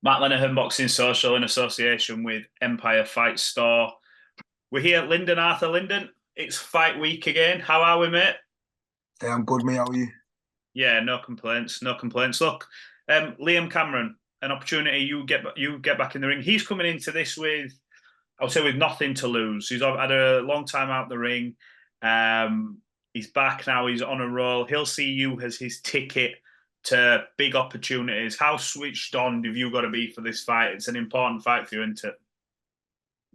Matt Lenihan Boxing Social in association with Empire Fight Store. We're here at Lyndon Arthur. Lyndon, it's fight week again. How are we, mate? Hey, I'm good, mate. How are you? Yeah, no complaints, no complaints. Look, Liam Cameron, an opportunity. You get back in the ring. He's coming into this with, I would say, with nothing to lose. He's had a long time out the ring. He's back now. He's on a roll. He'll see you as his ticket to big opportunities. How switched on have you got to be for this fight? It's an important fight for you, isn't it?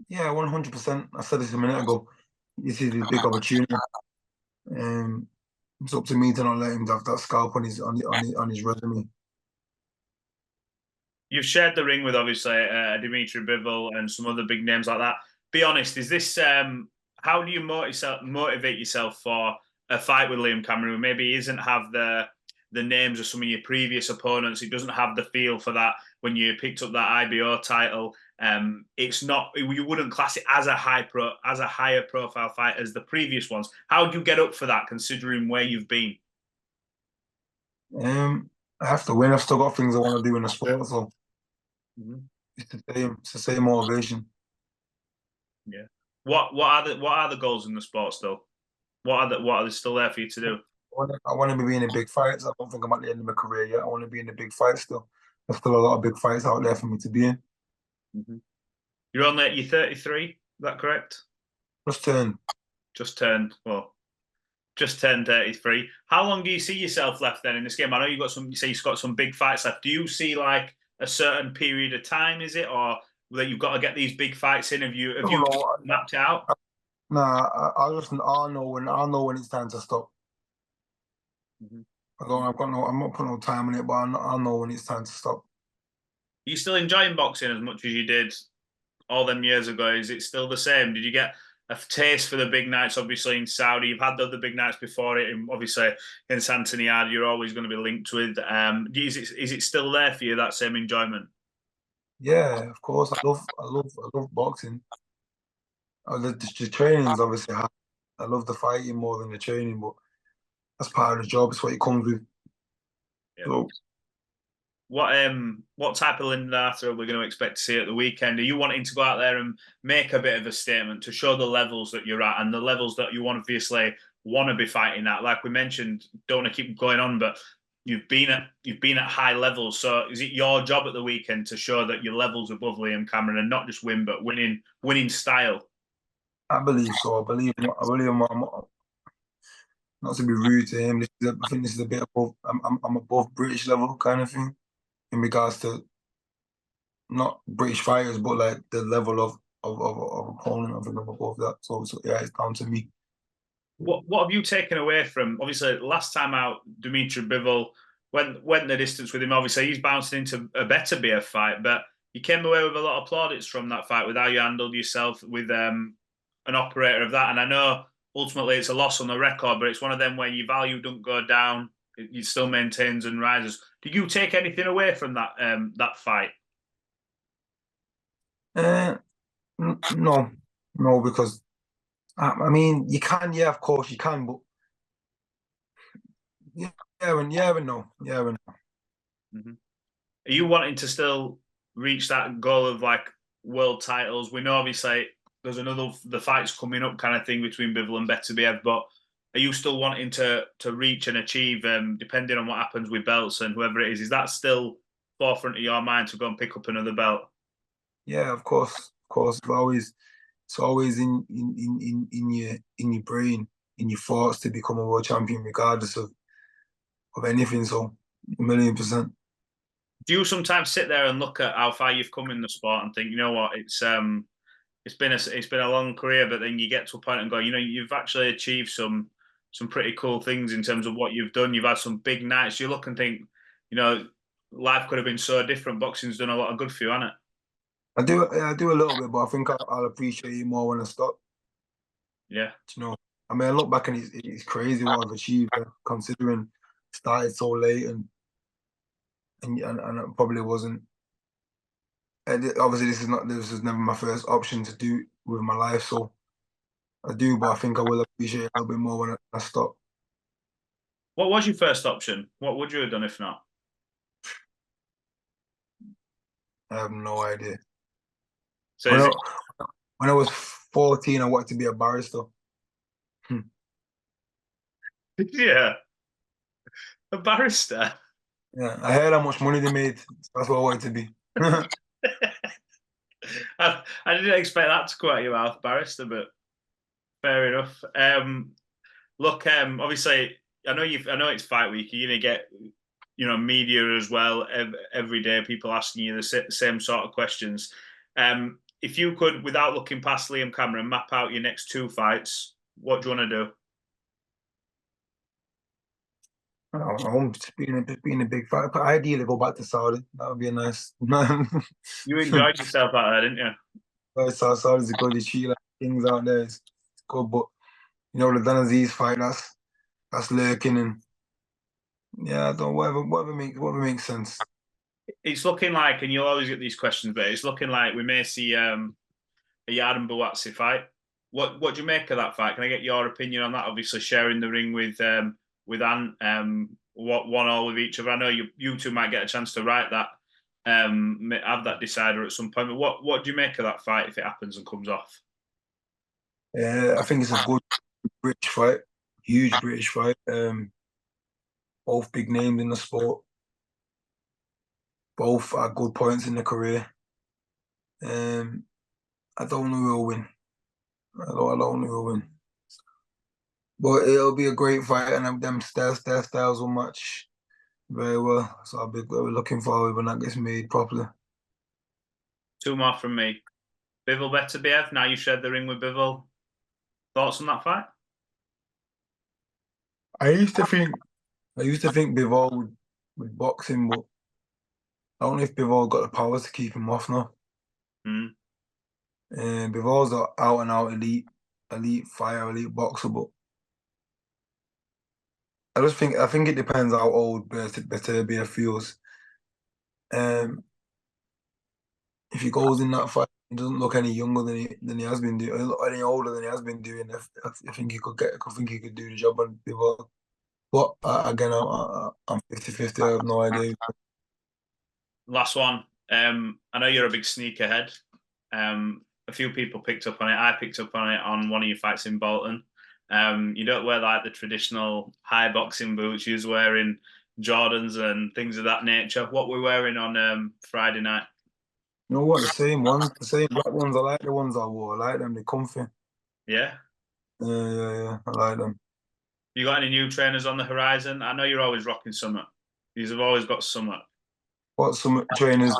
Yeah, 100%. I said this a minute ago. This is his big opportunity. Um, it's up to me to not let him have that scalp on his resume. You've shared the ring with obviously Dmitry Bivol and some other big names like that. Be honest, is this how do you motivate yourself for a fight with Liam Cameron, who maybe isn't have the names of some of your previous opponents? It doesn't have the feel for that when you picked up that IBO title. It's not, you wouldn't class it as a higher profile fight as the previous ones. How do you get up for that, considering where you've been? I have to win. I've still got things I want to do in the sport, so Mhm. it's the same. It's the same motivation. Yeah. What are the goals in the sport still? What are they still there for you to do? I want to be in the big fights. I don't think I'm at the end of my career yet. I want to be in the big fights still. There's still a lot of big fights out there for me to be in. Mm-hmm. You're only you're 33, is that correct? Just turn. Just turned well, just turned 33. How long do you see yourself left then in this game? I know you say you've got some big fights left. Do you see like a certain period of time, is it, or that you've got to get these big fights in? Have you I don't know. mapped it out? Nah, I'll know when it's time to stop. Mm-hmm. I'm not putting no time on it, but I'll know when it's time to stop. Are you still enjoying boxing as much as you did all them years ago? Is it still the same? Did you get a taste for the big nights? Obviously in Saudi, you've had the other big nights before it, and obviously in Anthony Yarde, you're always going to be linked with. Is it still there for you, that same enjoyment? Yeah, of course. I love boxing. The training's obviously hard. I love the fighting more than the training, but that's part of the job. It's what it comes with. Yeah. So What type of Lyndon Arthur are we going to expect to see at the weekend? Are you wanting to go out there and make a bit of a statement to show the levels that you're at and the levels that you obviously want to be fighting at? Like we mentioned, don't want to keep going on, but you've been at high levels. So is it your job at the weekend to show that your levels above Liam Cameron and not just win, but winning style? I believe so. Not to be rude to him. I think this is a bit above. I'm above British level kind of thing in regards to not British fighters, but like the level of opponent. I think I'm above that. So yeah, it's down to me. What have you taken away from obviously last time out, Dmitry Bivol went the distance with him. Obviously, he's bouncing into a better BF fight, but you came away with a lot of plaudits from that fight with how you handled yourself with an operator of that. And I know ultimately it's a loss on the record, but it's one of them where your value don't go down, it still maintains and rises. Did you take anything away from that fight? Uh, no, no, because I mean you can, yeah, of course you can, but yeah, yeah, and no. Mm-hmm. Are you wanting to still reach that goal of like world titles? We know obviously there's the fights coming up kind of thing between Bivol and Beterbiev, but are you still wanting to reach and achieve, depending on what happens with belts and whoever it is that still forefront of your mind to go and pick up another belt? Yeah, of course. It's always in your brain, in your thoughts to become a world champion, regardless of anything. So 1,000,000%. Do you sometimes sit there and look at how far you've come in the sport and think, you know what, it's been a long career, but then you get to a point and go, you've actually achieved some pretty cool things in terms of what you've done. You've had some big nights. You look and think, you know, life could have been so different. Boxing's done a lot of good for you, hasn't it? I do a little bit, but I think I'll appreciate it more when I stop. Yeah. You know, I mean, I look back and it's crazy what I've achieved, considering started so late and it probably wasn't. And obviously, this is never my first option to do with my life, so I do, but I think I will appreciate it a little bit more when I stop. What was your first option? What would you have done if not? I have no idea. So When is I, it, when I was 14, I wanted to be a barrister. yeah, a barrister? Yeah, I heard how much money they made. That's what I wanted to be. I didn't expect that to come out of your mouth, barrister, but fair enough. Look, obviously, I know it's fight week. You're gonna get, media as well every day. People asking you the same sort of questions. If you could, without looking past Liam Cameron, map out your next 2 fights, what do you want to do? I'm just being a big fight. But ideally, go back to Saudi. That would be a nice. You enjoyed yourself out there, didn't you? Saudi's good. They treat like things out there. It's good, but the Dan Aziz fight. That's lurking, and yeah, I don't whatever makes sense. It's looking like, and you'll always get these questions, but it's looking like we may see a Yarde and Buatsi fight. What do you make of that fight? Can I get your opinion on that? Obviously, sharing the ring with Ant, what 1-1 with each other. I know you two might get a chance to write that, have that decider at some point. But what do you make of that fight if it happens and comes off? Yeah, I think it's a good British fight, huge British fight. Both big names in the sport. Both are good points in their career. I don't know who will win. I don't know who will win. But it'll be a great fight, and their styles will match very well. So I'll be looking forward when that gets made properly. 2 more from me. Bivol Beterbiev. Now you shared the ring with Bivol. Thoughts on that fight? I used to think Bivol would box him, but I don't know if Bivol got the power to keep him off now. Mm. Bivol's an out and out elite fighter, elite boxer, but I think it depends how old Beterbiev feels. If he goes in that fight, he doesn't look any younger than he has been doing, any older than he has been doing. I think he could do the job on Bivol. But again, I'm 50-50. I have no idea. Last one. I know you're a big sneakerhead. A few people picked up on it. I picked up on it on one of your fights in Bolton. You don't wear like the traditional high boxing boots. You're wearing Jordans and things of that nature. What we're wearing on Friday night? You know what? The same black ones. I like the ones I wore. I like them. They're comfy. Yeah. Yeah. I like them. You got any new trainers on the horizon? I know you're always rocking summer. You've always got summer. What some trainers?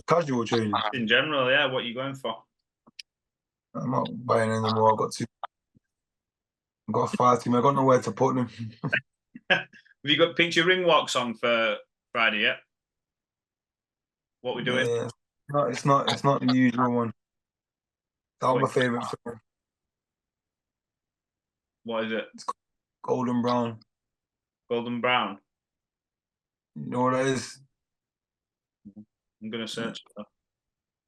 Casual trainers. In general, yeah. What are you going for? I'm not buying any more. I've got 5 team. I got nowhere to put them. Have you got picked your ring walk song for Friday yet? What we doing? Yeah, it's not the usual one. That's my favorite film. What is it? It's Golden Brown. Golden Brown. You know what that is? I'm gonna search for that.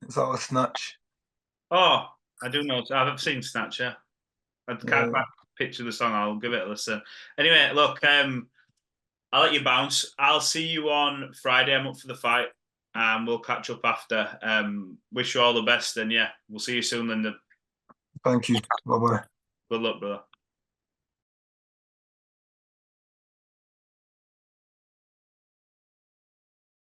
It's out of Snatch. Oh, I do know. I've seen Snatch. Yeah, I can't quite picture the song. I'll give it a listen. Anyway, look, I'll let you bounce. I'll see you on Friday. I'm up for the fight, and we'll catch up after. Wish you all the best, and yeah, we'll see you soon, Lyndon. Thank you. Bye bye. Good luck, brother.